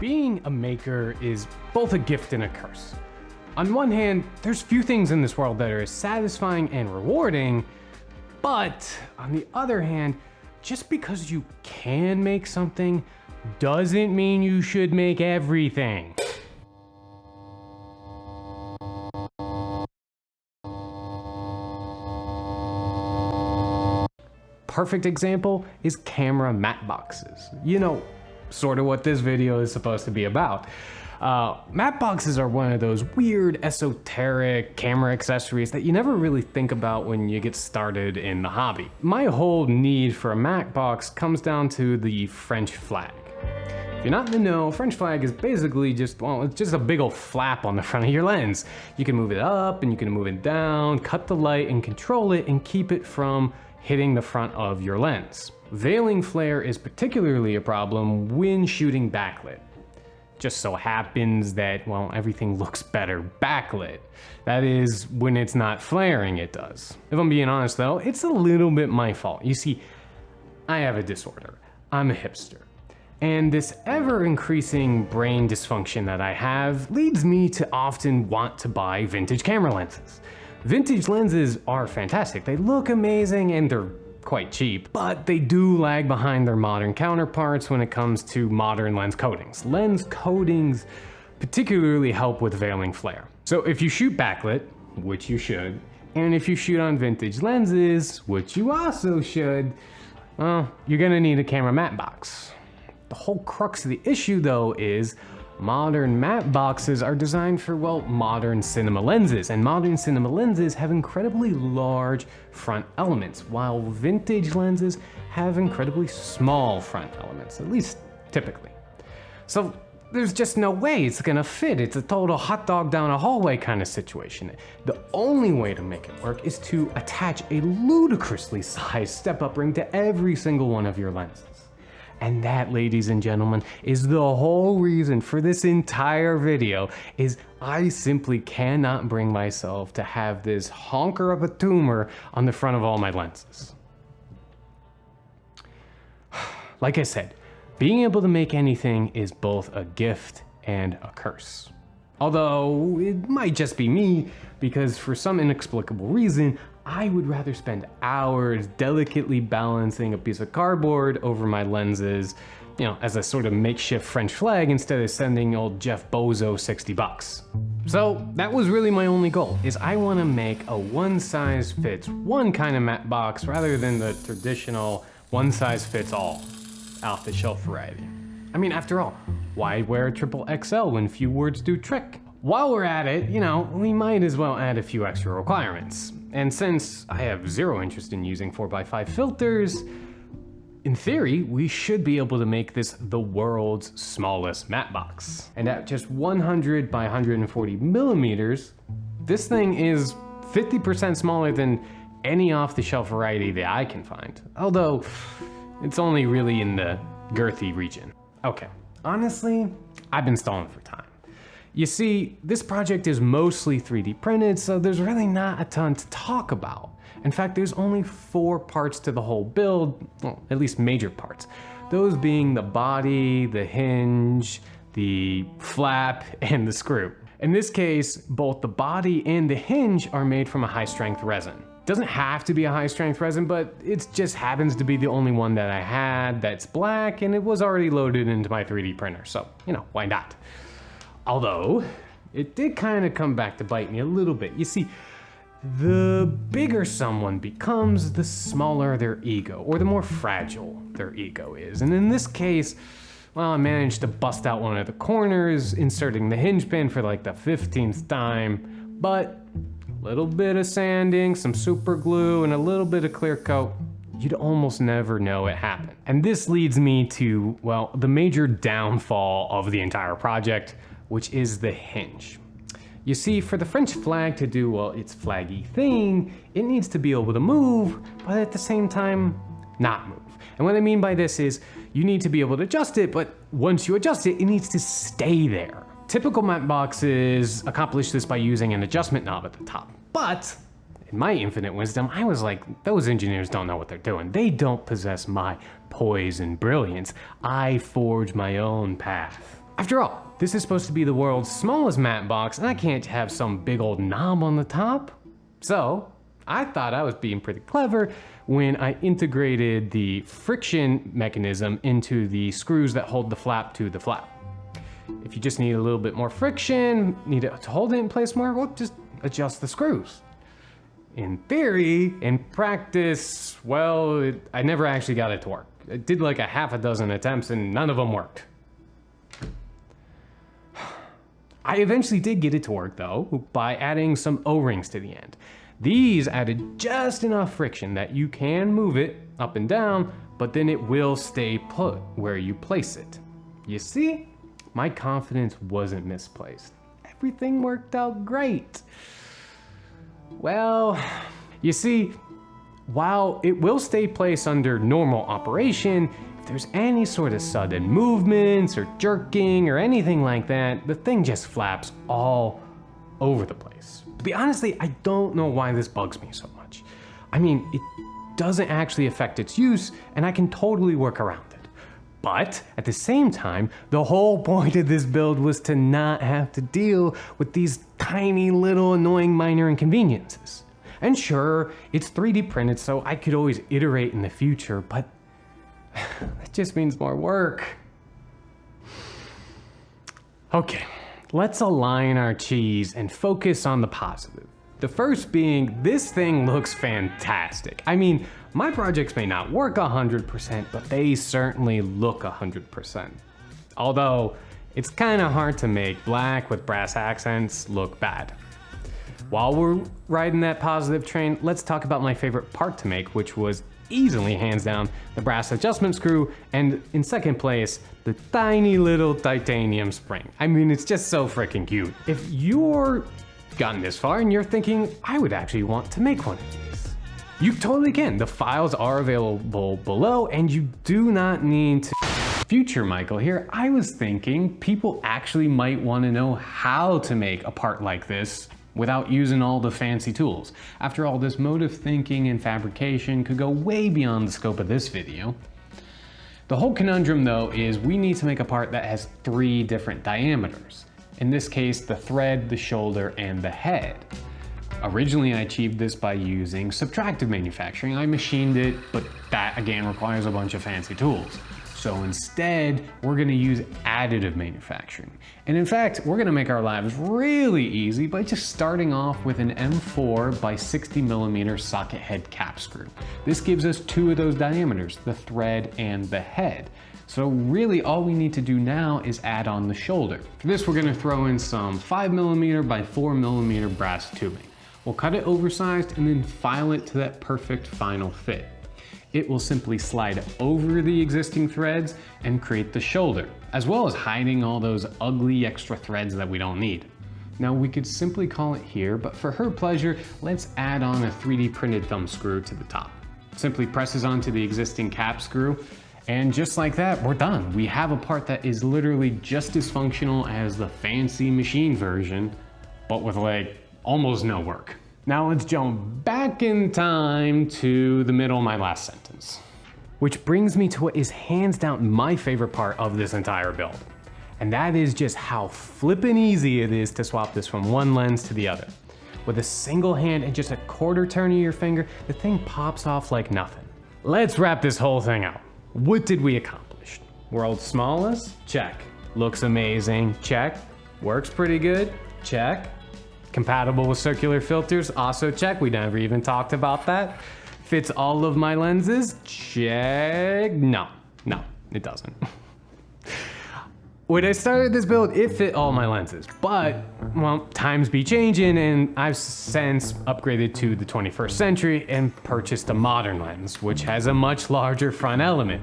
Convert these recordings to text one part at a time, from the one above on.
Being a maker is both a gift and a curse. On one hand, there's few things in this world that are as satisfying and rewarding, but on the other hand, just because you can make something doesn't mean you should make everything. Perfect example is camera matte boxes. You know, sort of what this video is supposed to be about. Matte boxes are one of those weird, esoteric camera accessories that you never really think about when you get started in the hobby. My whole need for a matte box comes down to the French flag. If you're not in the know, French flag is basically just, well, it's just a big old flap on the front of your lens. You can move it up and you can move it down, cut the light and control it and keep it from hitting the front of your lens. Veiling flare is particularly a problem when shooting backlit. Just so happens that, well, everything looks better backlit. That is, when it's not flaring, it does. If I'm being honest though, it's a little bit my fault. You see, I have a disorder. I'm a hipster. And this ever-increasing brain dysfunction that I have leads me to often want to buy vintage camera lenses. Vintage lenses are fantastic. They look amazing and they're quite cheap, but they do lag behind their modern counterparts when it comes to modern lens coatings. Lens coatings particularly help with veiling flare. So if you shoot backlit, which you should, and if you shoot on vintage lenses, which you also should, well, you're gonna need a camera matte box. The whole crux of the issue though is modern matte boxes are designed for, well, modern cinema lenses, and modern cinema lenses have incredibly large front elements, while vintage lenses have incredibly small front elements, at least typically. So there's just no way it's gonna fit. It's a total hot dog down a hallway kind of situation. The only way to make it work is to attach a ludicrously sized step-up ring to every single one of your lenses. And that, ladies and gentlemen, is the whole reason for this entire video, is I simply cannot bring myself to have this honker of a tumor on the front of all my lenses. Like I said, being able to make anything is both a gift and a curse. Although it might just be me, because for some inexplicable reason, I would rather spend hours delicately balancing a piece of cardboard over my lenses, you know, as a sort of makeshift French flag instead of sending old Jeff Bozo 60 bucks. So that was really my only goal, is I want to make a one-size-fits-one kind of matte box rather than the traditional one-size-fits-all off-the-shelf variety. I mean, after all, why wear a triple XL when few words do trick? While we're at it, you know, we might as well add a few extra requirements. And since I have zero interest in using 4x5 filters, in theory, we should be able to make this the world's smallest matte box. And at just 100 by 140 millimeters, this thing is 50% smaller than any off-the-shelf variety that I can find. Although, it's only really in the girthy region. Okay, honestly, I've been stalling for time. You see, this project is mostly 3D printed, so there's really not a ton to talk about. In fact, there's only 4 parts to the whole build, well, at least major parts. Those being the body, the hinge, the flap, and the screw. In this case, both the body and the hinge are made from a high-strength resin. Doesn't have to be a high-strength resin, but it just happens to be the only one that I had that's black, and it was already loaded into my 3D printer, so, you know, why not? Although, it did kind of come back to bite me a little bit. You see, the bigger someone becomes, the smaller their ego, or the more fragile their ego is. And in this case, well, I managed to bust out one of the corners, inserting the hinge pin for like the 15th time, but a little bit of sanding, some super glue, and a little bit of clear coat, you'd almost never know it happened. And this leads me to, well, the major downfall of the entire project, which is the hinge. You see, for the French flag to do, well, its flaggy thing, it needs to be able to move, but at the same time, not move. And what I mean by this is, you need to be able to adjust it, but once you adjust it, it needs to stay there. Typical matte boxes accomplish this by using an adjustment knob at the top. But, in my infinite wisdom, I was like, those engineers don't know what they're doing. They don't possess my poise and brilliance. I forge my own path. After all, this is supposed to be the world's smallest matte box, and I can't have some big old knob on the top. So I thought I was being pretty clever when I integrated the friction mechanism into the screws that hold the flap to the flap. If you just need a little bit more friction, need it to hold it in place more, well, just adjust the screws. In theory, in practice, well, I never actually got it to work. I did like a half a dozen attempts and none of them worked. I eventually did get it to work though, by adding some O-rings to the end. These added just enough friction that you can move it up and down, but then it will stay put where you place it. You see, my confidence wasn't misplaced. Everything worked out great. Well, you see, while it will stay placed under normal operation, if there's any sort of sudden movements or jerking or anything like that, the thing just flaps all over the place. To be honestly, I don't know why this bugs me so much. I mean, it doesn't actually affect its use, and I can totally work around it. But at the same time, the whole point of this build was to not have to deal with these tiny little annoying minor inconveniences. And sure, it's 3D printed, so I could always iterate in the future, but that just means more work. Okay, let's align our cheese and focus on the positive. The first being, this thing looks fantastic. I mean, my projects may not work 100%, but they certainly look 100%. Although, it's kind of hard to make black with brass accents look bad. While we're riding that positive train, let's talk about my favorite part to make, which was easily, hands down, the brass adjustment screw, and in second place, the tiny little titanium spring. I mean, it's just so freaking cute. If you're gotten this far and you're thinking, I would actually want to make one of these, you totally can. The files are available below, and you do not need to. Future Michael here, I was thinking people actually might want to know how to make a part like this without using all the fancy tools. After all, this mode of thinking and fabrication could go way beyond the scope of this video. The whole conundrum though is we need to make a part that has 3 different diameters. In this case, the thread, the shoulder, and the head. Originally, I achieved this by using subtractive manufacturing. I machined it, but that again requires a bunch of fancy tools. So instead, we're gonna use additive manufacturing. And in fact, we're gonna make our lives really easy by just starting off with an M4 by 60mm socket head cap screw. This gives us 2 of those diameters, the thread and the head. So really all we need to do now is add on the shoulder. For this, we're gonna throw in some 5mm by 4mm brass tubing. We'll cut it oversized and then file it to that perfect final fit. It will simply slide over the existing threads and create the shoulder, as well as hiding all those ugly extra threads that we don't need. Now we could simply call it here, but for her pleasure, let's add on a 3D printed thumb screw to the top. Simply presses onto the existing cap screw, and just like that, we're done. We have a part that is literally just as functional as the fancy machine version, but with like almost no work. Now let's jump back in time to the middle of my last sentence. Which brings me to what is hands down my favorite part of this entire build. And that is just how flippin' easy it is to swap this from one lens to the other. With a single hand and just a quarter turn of your finger, the thing pops off like nothing. Let's wrap this whole thing out. What did we accomplish? World's smallest? Check. Looks amazing? Check. Works pretty good? Check. Compatible with circular filters? Also check. We never even talked about that. Fits all of my lenses? Check. No, it doesn't. When I started this build, it fit all my lenses, but, well, times be changing, and I've since upgraded to the 21st century and purchased a modern lens, which has a much larger front element.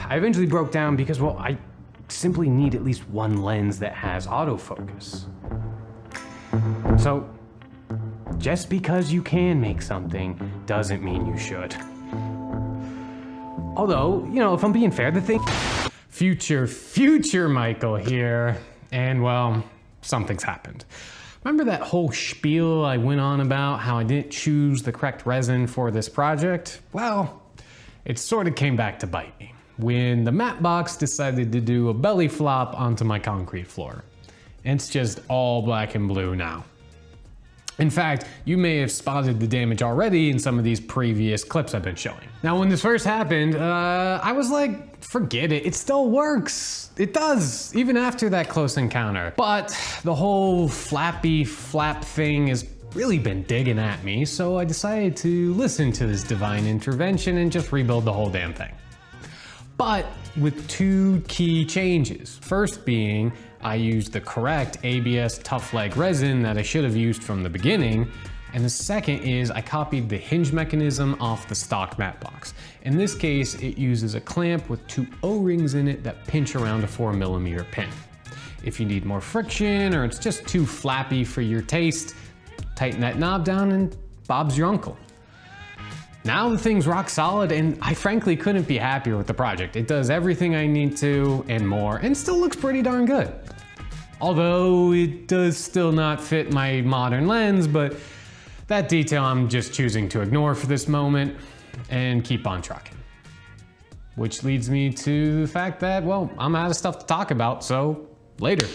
I eventually broke down because, well, I simply need at least one lens that has autofocus. So, just because you can make something doesn't mean you should. Although, you know, if I'm being fair, the thing... Future Michael here, and well, something's happened. Remember that whole spiel I went on about how I didn't choose the correct resin for this project? Well, it sort of came back to bite me. when the matte box decided to do a belly flop onto my concrete floor. It's just all black and blue now. In fact, you may have spotted the damage already in some of these previous clips I've been showing. Now, when this first happened, I was like, forget it, it still works. It does, even after that close encounter. But the whole flappy flap thing has really been digging at me, so I decided to listen to this divine intervention and just rebuild the whole damn thing. But with two key changes. First being, I used the correct ABS tough leg resin that I should have used from the beginning. And the second is I copied the hinge mechanism off the stock matte box. In this case, it uses a clamp with two O-rings in it that pinch around a 4mm pin. If you need more friction or it's just too flappy for your taste, tighten that knob down and Bob's your uncle. Now the thing's rock solid and I frankly couldn't be happier with the project. It does everything I need to and more and still looks pretty darn good. Although it does still not fit my modern lens, but that detail I'm just choosing to ignore for this moment and keep on trucking. Which leads me to the fact that, well, I'm out of stuff to talk about, so later.